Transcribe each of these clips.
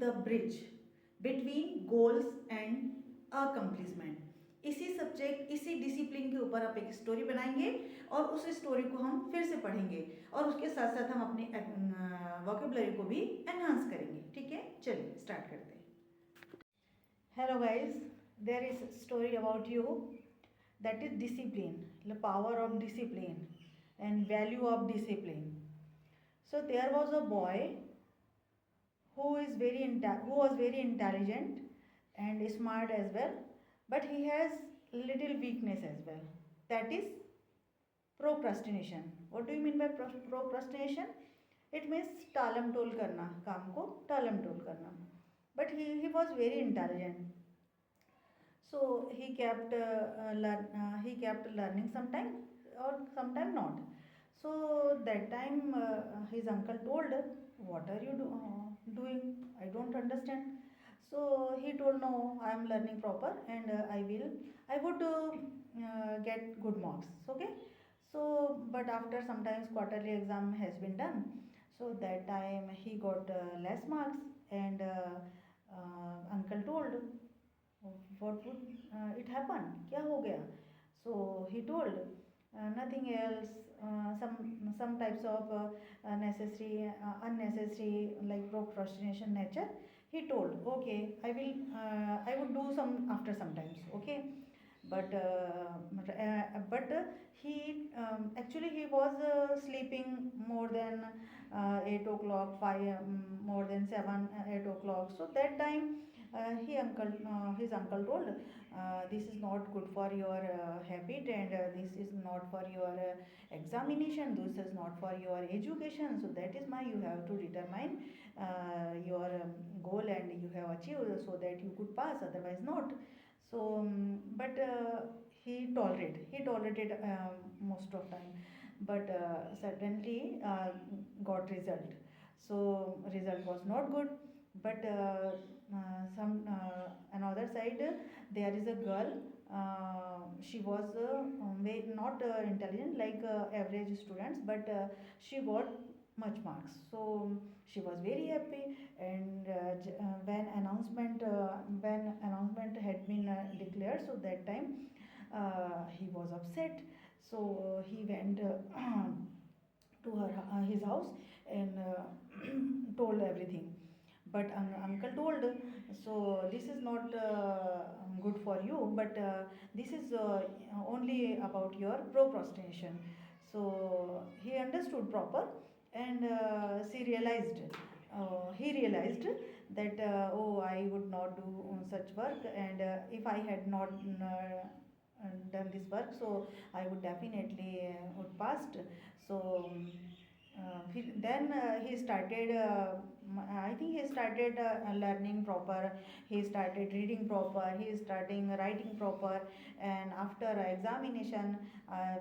The bridge between goals and accomplishment. इसी subject, इसी discipline के ऊपर आप एक स्टोरी बनाएंगे और उस स्टोरी को हम फिर से पढ़ेंगे और उसके साथ साथ हम अपनी वोकेबलरी को भी एनहांस करेंगे। ठीक है, चलिए स्टार्ट करते हैं। Hello guys, there is story about you, that is discipline, the power of discipline and value of discipline. So there was a boy who was very intelligent and smart as well, but he has little weakness as well, that is procrastination. What do you mean by procrastination? It means टालम टोल करना, काम को टालम टोल करना. But he was very intelligent, so he kept learning sometime or sometime not. So that time his uncle told, what are you doing, I don't understand. So he told, no, I am learning proper and I would get good marks. Okay. So but after sometimes quarterly exam has been done, so that time he got less marks and uncle told, what would it happen, क्या हो गया? So he told, nothing else, some types of necessary unnecessary like procrastination nature. He told, okay, I would do some after sometimes. Okay. But he actually he was sleeping more than 8 o'clock, 5 more than 7 8 o'clock. So that time his uncle told, this is not good for your habit and this is not for your examination, this is not for your education. So that is why you have to determine your goal and you have achieved so that you could pass, otherwise not. So but he tolerated most of time, but certainly got result. So result was not good. But some another side, there is a girl, she was not intelligent like average students, but she got much marks. So she was very happy, and when announcement had been declared, so that time he was upset. So he went to his house and told everything. But uncle told, so this is not good for you, but this is only about your procrastination. So he understood proper, and he realized that oh, I would not do such work, and if I had not done this work, so I would definitely would passed. So then he started I think he started learning proper, he started reading proper, he starting writing proper. And after examination,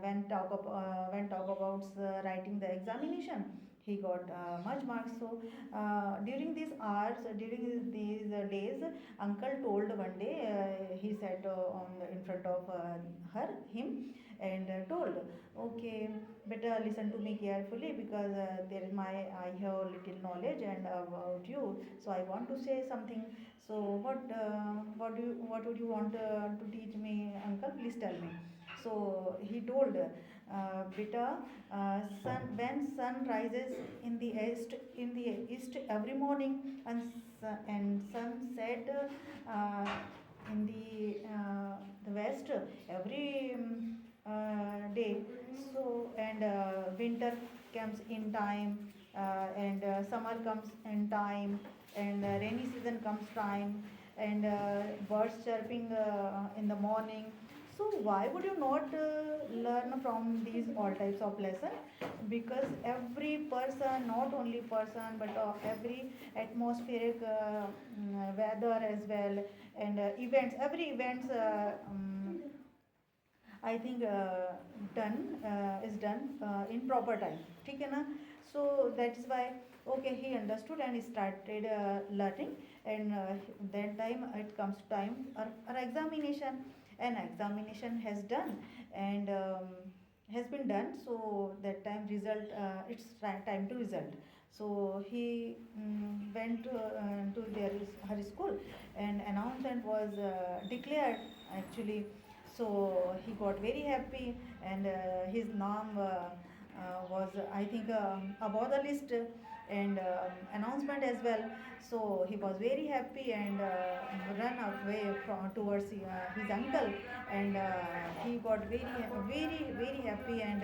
when talk about writing the examination, he got much marks. So during these hours, during these days, uncle told one day, he sat in front of him, and told, okay, better listen to me carefully, because there is I have little knowledge and about you, so I want to say something. So what would you want to teach me, uncle, please tell me. So he told, beta, when sun rises in the east every morning, and sunset uh, in the west every day. So and winter comes in time, and summer comes in time, and rainy season comes time, and birds chirping in the morning. So why would you not learn from these all types of lesson? Because every person, not only person, but every atmospheric weather as well, and events, every events I think is done in proper time. ठीक है ना? So that's why, okay, he understood and started learning. And that time it comes time our examination, and examination has done, and has been done. So that time result, it's time to result. So he went to her school, and announcement was declared actually. So he got very happy, and his name was, I think, above the list, and announcement as well. So he was very happy, and run away towards his uncle, and he got very happy, and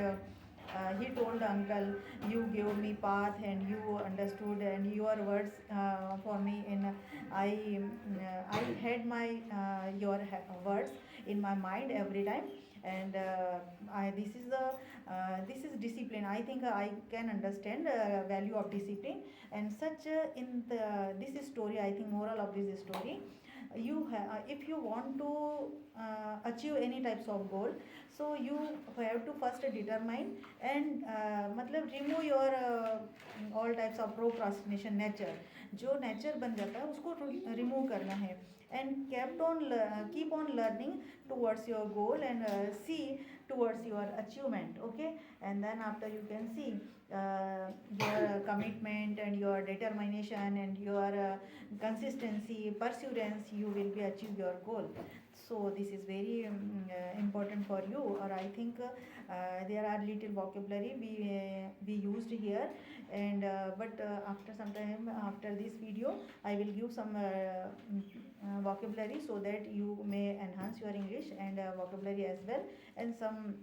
he told uncle, you gave me path and you understood, and your words for me, and I had my words in my mind every time, and this is discipline. I think I can understand value of discipline, and such in this story, I think moral of this story, if you want to achieve any types of goal, so you have to first determine, and मतलब remove your all types of procrastination nature. जो nature बन जाता है उसको remove करना है, and keep on learning towards your goal, and see towards your achievement, okay. And then after you can see your commitment and your determination and your consistency, perseverance, you will be achieve your goal. So this is very important for you, or I think there are little vocabulary we used here, and but after some time, after this video, I will give some vocabulary, so that you may enhance your English and vocabulary as well, and some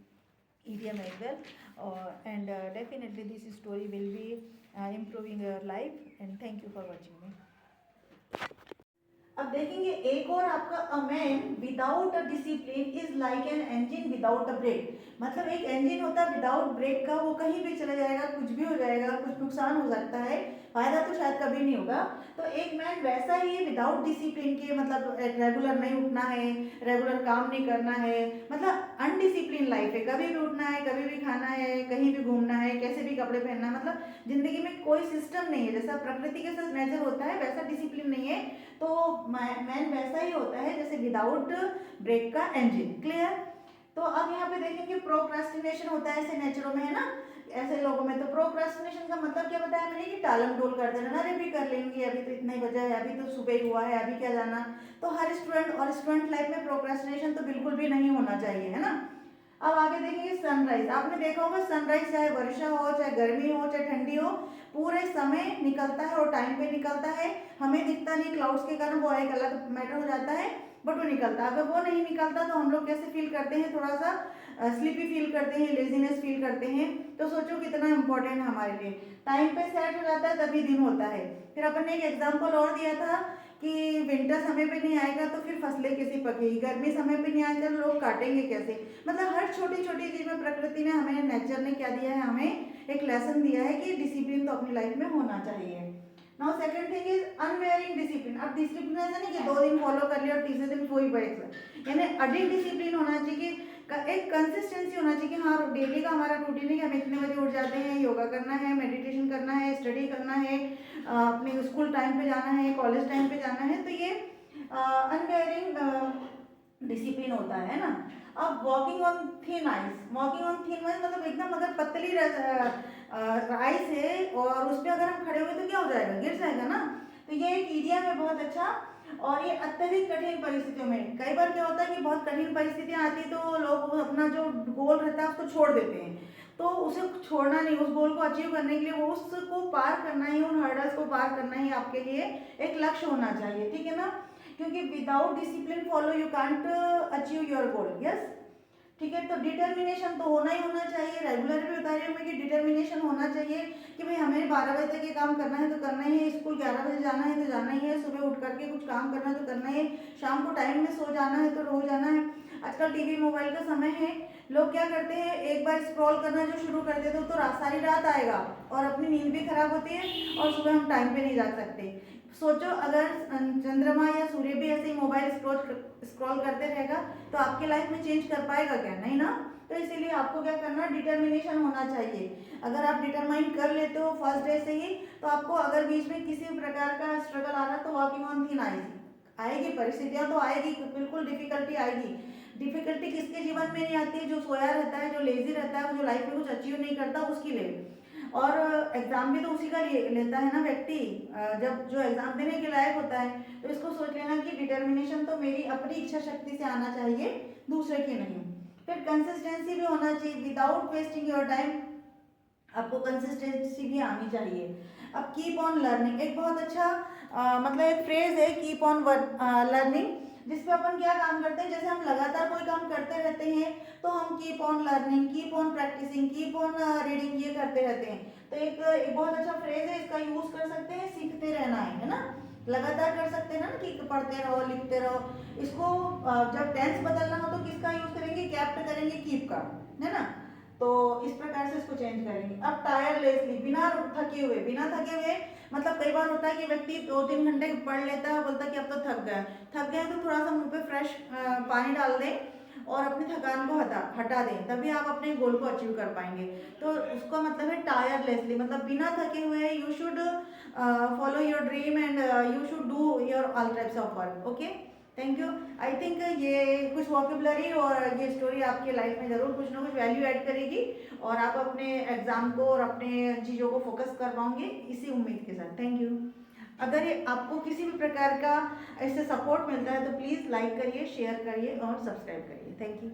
idiom as well, and definitely this story will be improving your life, and thank you for watching me. अब देखेंगे एक और आपका, a man without a discipline is like an engine without a brake. मतलब एक engine होता है without break का, वो कहीं भी चला जाएगा, कुछ भी हो जाएगा, कुछ नुकसान हो सकता है, फायदा तो शायद कभी नहीं होगा। तो एक मैन वैसा ही विदाउट डिसिप्लिन के, मतलब रेगुलर नहीं उठना है, रेगुलर काम नहीं करना है, मतलब अनडिसिप्लिन लाइफ है, कभी भी उठना है, कभी भी खाना है, कहीं भी घूमना है, कैसे भी कपड़े पहनना, मतलब जिंदगी में कोई सिस्टम नहीं है। जैसा प्रकृति के साथ नेचर होता है वैसा डिसिप्लिन नहीं है, तो मैन वैसा ही होता है जैसे विदाउट ब्रेक का इंजन। क्लियर? तो अब यहाँ पे देखेंगे प्रोक्रास्टिनेशन होता है ऐसे नेचरों में, है ना, ऐसे लोगों में। तो प्रोक्रास्टिनेशन का मतलब क्या बताया मैंने, कि टालम टोल कर देना, अरे भी कर लेंगे, अभी तो इतना ही बचा है, अभी तो सुबह ही हुआ है, अभी क्या जाना। तो हर स्टूडेंट और स्टूडेंट लाइफ में प्रोक्रास्टिनेशन तो बिल्कुल भी नहीं होना चाहिए, है ना। अब आगे देखेंगे सनराइज। आपने देखा होगा सनराइज, चाहे वर्षा हो, चाहे गर्मी हो, चाहे ठंडी हो, पूरे समय निकलता है और टाइम पे निकलता है। हमें दिखता नहीं, क्लाउड्स के कारण वो एक अलग मैटर हो जाता है, बट वो निकलता है। अगर वो नहीं निकलता तो हम लोग कैसे फील करते हैं, थोड़ा सा स्लीपी फील करते हैं, लेजीनेस फील करते हैं। तो सोचो कितना इंपॉर्टेंट है हमारे लिए। टाइम पे सेट हो जाता है तभी दिन होता है। फिर अपन ने एक एग्जाम्पल और दिया था कि विंटर समय पे नहीं आएगा तो फिर फसलें कैसी पकेगी, गर्मी समय पे नहीं आएगा तो लोग काटेंगे कैसे। मतलब हर छोटी छोटी चीज में प्रकृति ने, हमें नेचर ने क्या दिया है, हमें एक लेसन दिया है कि डिसिप्लिन तो अपनी लाइफ में होना चाहिए। Now second thing is unwearying discipline. अब डिसिप्लिन ऐसा नहीं कि 2 दिन फॉलो कर लिया और तीसरे दिन कोई बैठ, यानी अडिग डिसिप्लिन होना चाहिए, एक कंसिस्टेंसी होना चाहिए कि हाँ डेली का हमारा रूटीन है कि हम इतने बजे उठ जाते हैं, योगा करना है, मेडिटेशन करना है, स्टडी करना है, अपने स्कूल टाइम पे जाना है, कॉलेज टाइम पे जाना है। तो ये अनवेयरिंग डिसिप्लिन होता है ना। अब walking on thin ice, walking on thin ice मतलब एकदम अगर पतली आइस है और उस पर अगर हम खड़े हुए तो क्या हो जाएगा, गिर जाएगा ना। तो ये एक इडियम है बहुत अच्छा। और ये अत्यधिक कठिन परिस्थितियों में, कई बार क्या होता है कि बहुत कठिन परिस्थितियां आती तो लोग अपना जो गोल रहता है उसको छोड़ देते हैं। तो उसे छोड़ना नहीं, उस गोल को अचीव करने के लिए वो उसको पार करना ही, उन हर्डल्स को पार करना ही आपके लिए एक लक्ष्य होना चाहिए, ठीक है ना। क्योंकि without discipline follow you can't achieve your goal. Yes, ठीक है। तो डिटर्मिनेशन तो होना ही होना चाहिए। रेगुलर भी बता रही हूँ मैं कि डिटर्मिनेशन होना चाहिए कि भाई हमें 12 बजे तक ये काम करना है तो करना ही है, स्कूल 11 बजे जाना है तो जाना ही है, सुबह उठ करके कुछ काम करना है तो करना ही है, शाम को टाइम में सो जाना है तो हो जाना है। आजकल टीवी मोबाइल का समय है, लोग क्या करते हैं, एक बार स्क्रॉल करना जो शुरू कर देते हो तो सारी रात आएगा और अपनी नींद भी खराब होती है और सुबह हम टाइम पे नहीं जा सकते। सोचो अगर चंद्रमा या सूर्य भी ऐसे ही मोबाइल स्क्रॉल करते रहेगा तो आपकी लाइफ में चेंज कर पाएगा क्या, नहीं ना। तो इसीलिए आपको क्या करना, डिटर्मिनेशन होना चाहिए। अगर आप डिटरमाइन कर लेते हो फर्स्ट डे से ही, तो आपको अगर बीच में किसी प्रकार का स्ट्रगल आ रहा तो वॉकिंग ऑन थिन आएगी, परिस्थितियां तो आएगी, बिल्कुल डिफिकल्टी आएगी। डिफिकल्टी किसके जीवन में नहीं आती है, जो सोया रहता है, जो लेजी रहता है, जो लाइफ में कुछ अचीव नहीं करता उसकी लिए। और एग्ज़ाम भी तो उसी का लेता है ना व्यक्ति, जब जो एग्ज़ाम देने के लायक होता है। तो इसको सोच लेना कि डिटर्मिनेशन तो मेरी अपनी इच्छा शक्ति से आना चाहिए, दूसरे की नहीं। फिर कंसिस्टेंसी भी होना चाहिए, विदाउट वेस्टिंग योर टाइम, आपको कंसिस्टेंसी भी आनी चाहिए। अब कीप ऑन लर्निंग एक बहुत अच्छा मतलब एक फ्रेज है, कीप ऑन लर्निंग, जिसपे अपन क्या काम करते हैं, जैसे हम लगातार कोई काम करते रहते हैं तो हम keep on learning, keep on practising, keep on reading ये करते रहते हैं। तो एक बहुत अच्छा फ्रेज है, इसका यूज कर सकते हैं, सीखते रहना है ना, लगातार कर सकते हैं ना कि पढ़ते रहो लिखते रहो। इसको जब टेंस बदलना हो तो किसका यूज करेंगे, कैप्ट करेंगे, कीप का, है ना। तो इस प्रकार से इसको चेंज करेंगे। अब टायरलेसली, बिना थके हुए, बिना थके हुए मतलब कई बार होता है कि व्यक्ति 2-3 घंटे पढ़ लेता है, बोलता है कि अब तो थक गए तो थोड़ा सा मुंह पे फ्रेश पानी डाल दें और अपनी थकान को हटा दें, तभी आप अपने गोल को अचीव कर पाएंगे। तो उसका मतलब है टायरलेसली, मतलब बिना थके हुए you should follow your dream and you should do your all types of work. Okay, thank you. I think ये कुछ वोकेबलरी और ये स्टोरी आपके लाइफ में ज़रूर कुछ ना कुछ वैल्यू ऐड करेगी और आप अपने एग्जाम को और अपने चीज़ों को फोकस कर पाओगे, इसी उम्मीद के साथ। Thank you. अगर ये आपको किसी भी प्रकार का इससे सपोर्ट मिलता है तो प्लीज़ लाइक करिए, शेयर करिए और सब्सक्राइब करिए। Thank you.